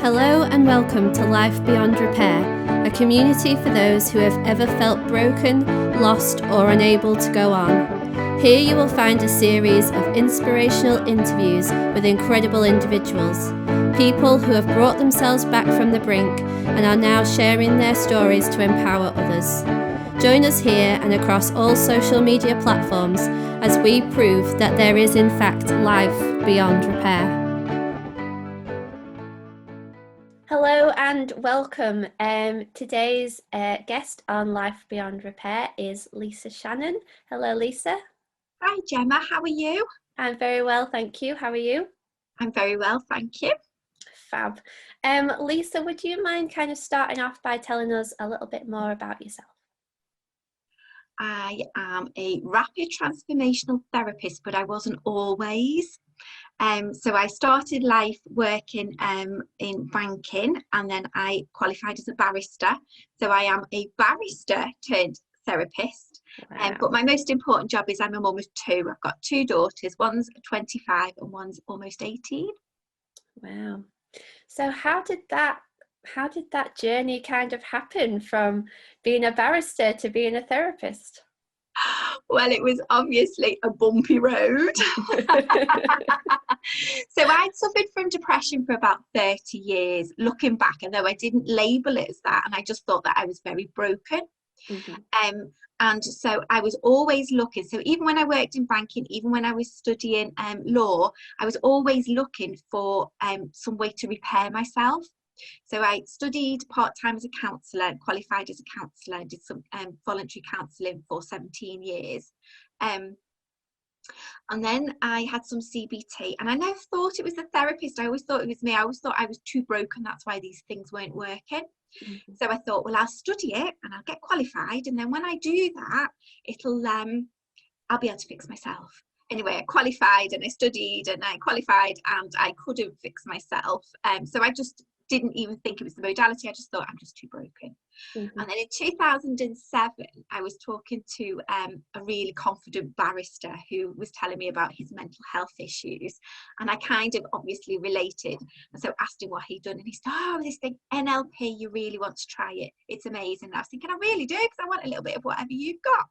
Hello and welcome to Life Beyond Repair, a community for those who have ever felt broken, lost or unable to go on. Here you will find a series of inspirational interviews with incredible individuals, people who have brought themselves back from the brink and are now sharing their stories to empower others. Join us here and across all social media platforms as we prove that there is in fact life beyond repair. Hello and welcome. Today's guest on Life Beyond Repair is Lisa Shannon. Hello, Lisa. Hi, Gemma. How are you? I'm very well, thank you. How are you? I'm very well, thank you. Fab. Lisa, would you mind kind of starting off by telling us a little bit more about yourself? I am a rapid transformational therapist, but I wasn't always. So I started life working in banking, and then I qualified as a barrister. So I am a barrister turned therapist. Wow. But my most important job is I'm a mum of two. I've got two daughters. One's 25 and one's almost 18. Wow. So how did that journey kind of happen from being a barrister to being a therapist? Well, it was obviously a bumpy road. So I'd suffered from depression for about 30 years, looking back, although I didn't label it as that, and I just thought that I was very broken. Mm-hmm. And so I was always looking. So even when I worked in banking, even when I was studying law, I was always looking for some way to repair myself. So I studied part-time as a counsellor and qualified as a counsellor and did some voluntary counselling for 17 years. And then I had some CBT, and I never thought it was the therapist. I always thought it was me. I always thought I was too broken. That's why these things weren't working. Mm-hmm. So I thought, well, I'll study it and I'll get qualified. And then when I do that, I'll be able to fix myself. Anyway, I qualified and I studied and I qualified and I couldn't fix myself. So I just didn't even think it was the modality. I just thought I'm just too broken. Mm-hmm. And then in 2007, I was talking to a really confident barrister who was telling me about his mental health issues. And I kind of obviously related. And so asked him what he'd done. And he said, oh, this thing, NLP, you really want to try it. It's amazing. And I was thinking, I really do, because I want a little bit of whatever you've got.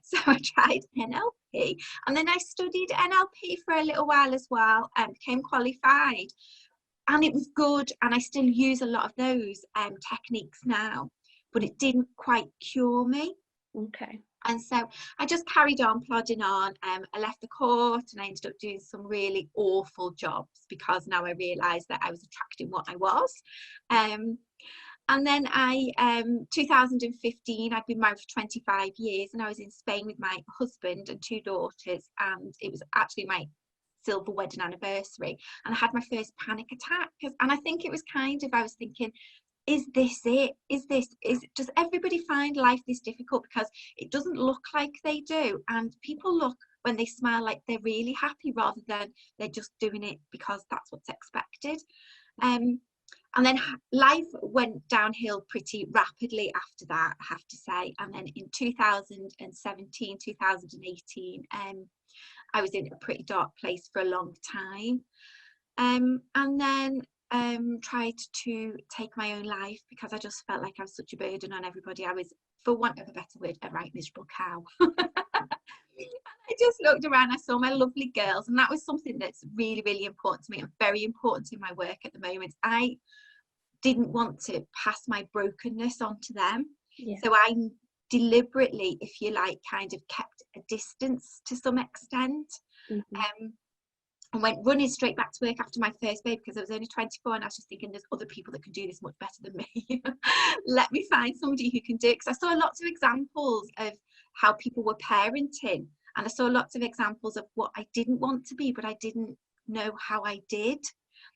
So I tried NLP. And then I studied NLP for a little while as well and became qualified. And it was good, and I still use a lot of those techniques now, but it didn't quite cure me. Okay. And so I just carried on plodding on. I left the court and I ended up doing some really awful jobs because now I realised that I was attracting what I was. And then 2015, I'd been married for 25 years and I was in Spain with my husband and two daughters, and it was actually my silver wedding anniversary, and I had my first panic attack, and I think it was I was thinking, is this it? Does everybody find life this difficult? Because it doesn't look like they do, and people look when they smile like they're really happy rather than they're just doing it because that's what's expected. And then life went downhill pretty rapidly after that, I have to say. And then in 2017, 2018, I was in a pretty dark place for a long time, and then tried to take my own life because I just felt like I was such a burden on everybody. I was, for want of a better word, a right miserable cow. I just looked around, I saw my lovely girls, and that was something that's really, really important to me and very important in my work at the moment. I didn't want to pass my brokenness on to them. Yeah. So I deliberately, if you like, kind of kept a distance to some extent. Mm-hmm. And went running straight back to work after my first baby because I was only 24, and I was just thinking there's other people that can do this much better than me. Let me find somebody who can do it, because I saw lots of examples of how people were parenting, and I saw lots of examples of what I didn't want to be, but I didn't know how I did.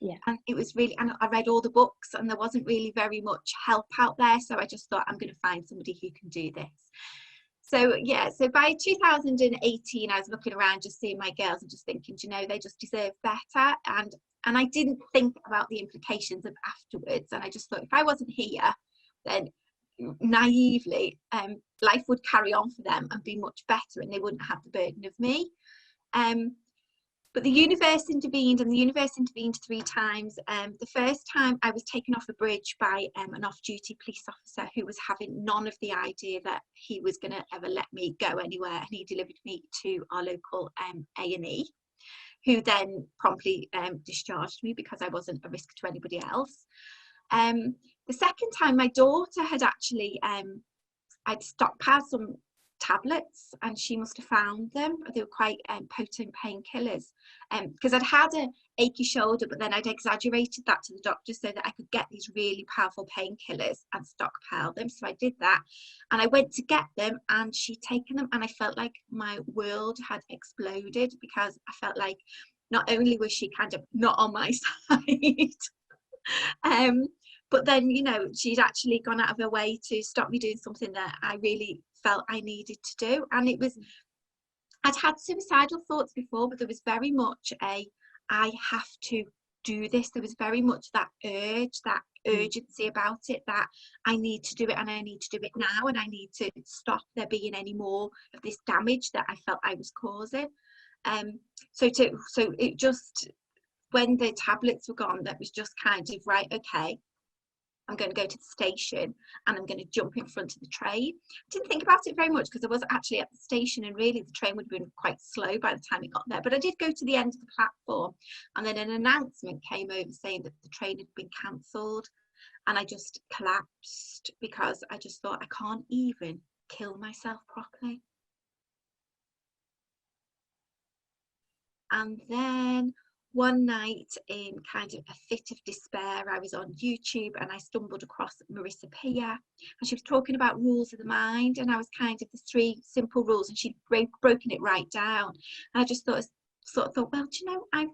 Yeah. And it was really, and I read all the books and there wasn't really very much help out there, so I just thought I'm going to find somebody who can do this. So yeah, so by 2018 I was looking around just seeing my girls and just thinking, you know, they just deserve better, and I didn't think about the implications of afterwards, and I just thought if I wasn't here, then naively life would carry on for them and be much better and they wouldn't have the burden of me. But the universe intervened, and the universe intervened 3 times. The first time I was taken off a bridge by an off-duty police officer who was having none of the idea that he was going to ever let me go anywhere, and he delivered me to our local A&E, who then promptly discharged me because I wasn't a risk to anybody else. The second time, my daughter had actually, I'd stockpiled some tablets, and she must have found them. They were quite potent painkillers, because I'd had an achy shoulder, but then I'd exaggerated that to the doctor so that I could get these really powerful painkillers and stockpile them. So I did that, and I went to get them, and she'd taken them, and I felt like my world had exploded, because I felt like not only was she kind of not on my side, but then, you know, she'd actually gone out of her way to stop me doing something that I really felt I needed to do. And it was, I'd had suicidal thoughts before, but there was very much I have to do this. There was very much that urge, that urgency about it, that I need to do it, and I need to do it now, and I need to stop there being any more of this damage that I felt I was causing. So it just, when the tablets were gone, that was just kind of, right, okay, I'm going to go to the station and I'm going to jump in front of the train. I didn't think about it very much because I was actually at the station, and really the train would have been quite slow by the time it got there. But I did go to the end of the platform, and then an announcement came over saying that the train had been cancelled, and I just collapsed because I just thought, I can't even kill myself properly. And then one night, in kind of a fit of despair, I was on YouTube and I stumbled across Marissa Peer, and she was talking about rules of the mind, and I was kind of the 3 simple rules, and she'd broken it right down. And I just thought, well, do you know, I've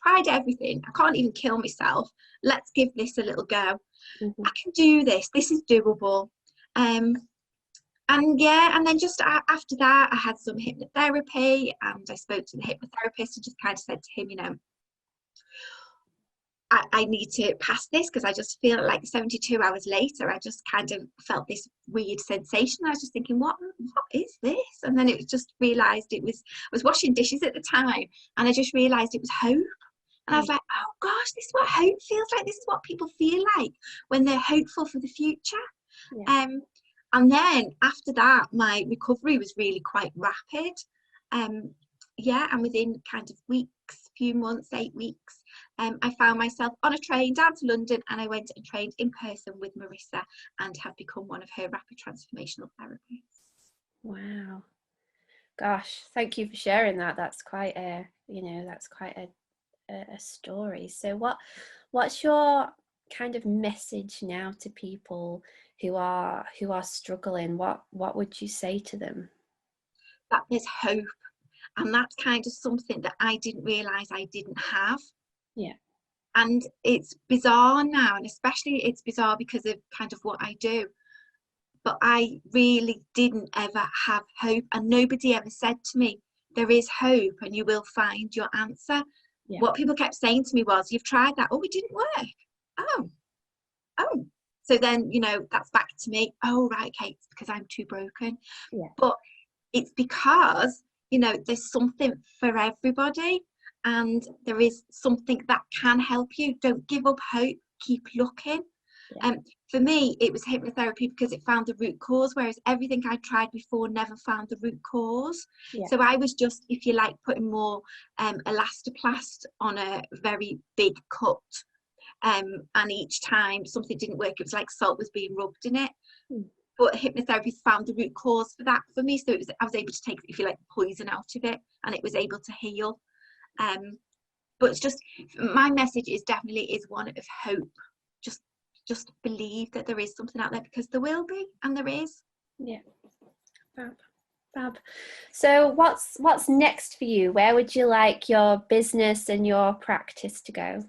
tried everything. I can't even kill myself. Let's give this a little go. I can do this. This is doable. And yeah, and then just after that, I had some hypnotherapy, and I spoke to the hypnotherapist and just kind of said to him, you know, I need to pass this, because I just feel like 72 hours later, I just kind of felt this weird sensation. I was just thinking, what is this? And then it just realised I was washing dishes at the time, and I just realised it was hope. And I was like, oh gosh, this is what hope feels like. This is what people feel like when they're hopeful for the future. Yeah. And then after that, my recovery was really quite rapid. Yeah, and within kind of weeks, few months, 8 weeks, I found myself on a train down to London, and I went and trained in person with Marissa and have become one of her rapid transformational therapists. Wow. Gosh, thank you for sharing that. That's quite a, you know, that's quite a story. So what's your kind of message now to people who are struggling? What would you say to them? That there's hope, and that's kind of something that I didn't realize I didn't have. Yeah. And it's bizarre now, and especially it's bizarre because of kind of what I do, but I really didn't ever have hope, and nobody ever said to me, there is hope and you will find your answer. Yeah. What people kept saying to me was, you've tried that. Oh, it didn't work. Oh. So then, you know, that's back to me. Oh, right, okay, it's because I'm too broken. Yeah. But it's because, you know, there's something for everybody, and there is something that can help you. Don't give up hope. Keep looking. Yeah. For me, it was hypnotherapy because it found the root cause, whereas everything I tried before never found the root cause. Yeah. So I was just, if you like, putting more elastoplast on a very big cut. And each time something didn't work, it was like salt was being rubbed in it. But hypnotherapy found the root cause for that for me. So I was able to take, if you like, the poison out of it, and it was able to heal. But it's just, my message is definitely one of hope. Just believe that there is something out there, because there will be, and there is. Yeah. Fab. So what's next for you? Where would you like your business and your practice to go?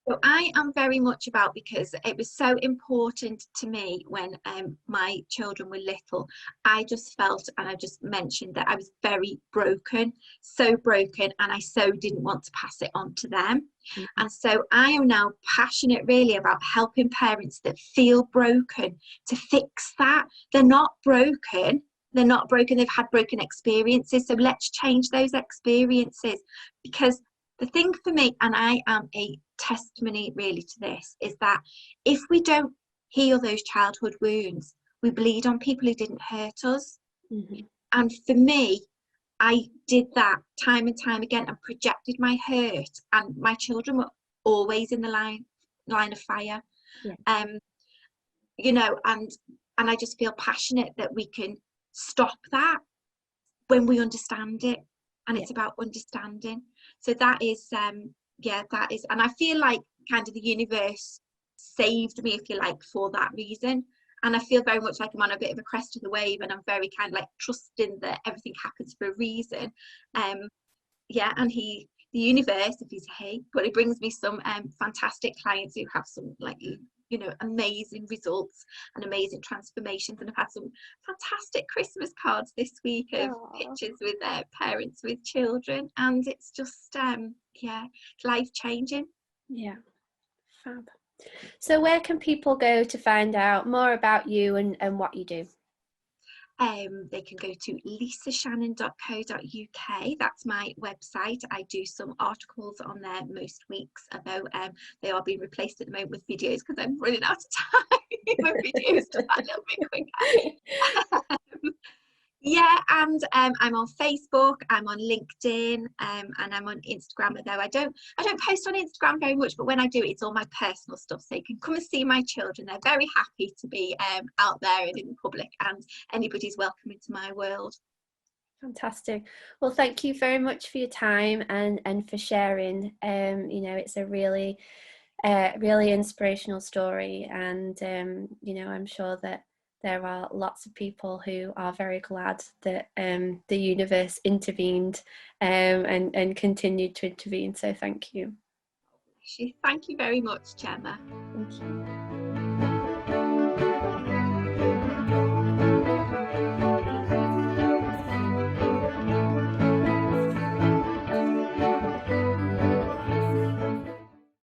So I am very much about, because it was so important to me when my children were little, I just felt, and I just mentioned, that I was very broken, so broken, and I so didn't want to pass it on to them. Mm-hmm. And so I am now passionate really about helping parents that feel broken to fix that. They're not broken. they're not broken, they've had broken experiences. So let's change those experiences, because the thing for me, and I am a testimony really to this, is that if we don't heal those childhood wounds, we bleed on people who didn't hurt us. Mm-hmm. And for me, I did that time and time again and projected my hurt, and my children were always in the line of fire. Yeah. You know, and I just feel passionate that we can stop that when we understand it, and it's about understanding. So that is that is, and I feel like kind of the universe saved me, if you like, for that reason. And I feel very much like I'm on a bit of a crest of the wave, and I'm very kind of like trusting that everything happens for a reason. And the universe, if he's a he, but it brings me some fantastic clients who have some, like, you know, amazing results and amazing transformations. And I've had some fantastic Christmas cards this week of pictures with their parents with children, and it's just life changing. Yeah, fab. So where can people go to find out more about you and what you do? They can go to lisashannon.co.uk. That's my website. I do some articles on there most weeks, although they are being replaced at the moment with videos because I'm running out of time. My videos are a little bit quicker. And I'm on Facebook, I'm on LinkedIn, and I'm on Instagram. Though I don't post on Instagram very much, but when I do, it's all my personal stuff. So you can come and see my children. They're very happy to be out there and in the public, and anybody's welcome into my world. Fantastic. Well, thank you very much for your time and for sharing. You know, it's a really inspirational story, and you know, I'm sure that there are lots of people who are very glad that the universe intervened and continued to intervene. So thank you. Thank you very much, Gemma. Thank you.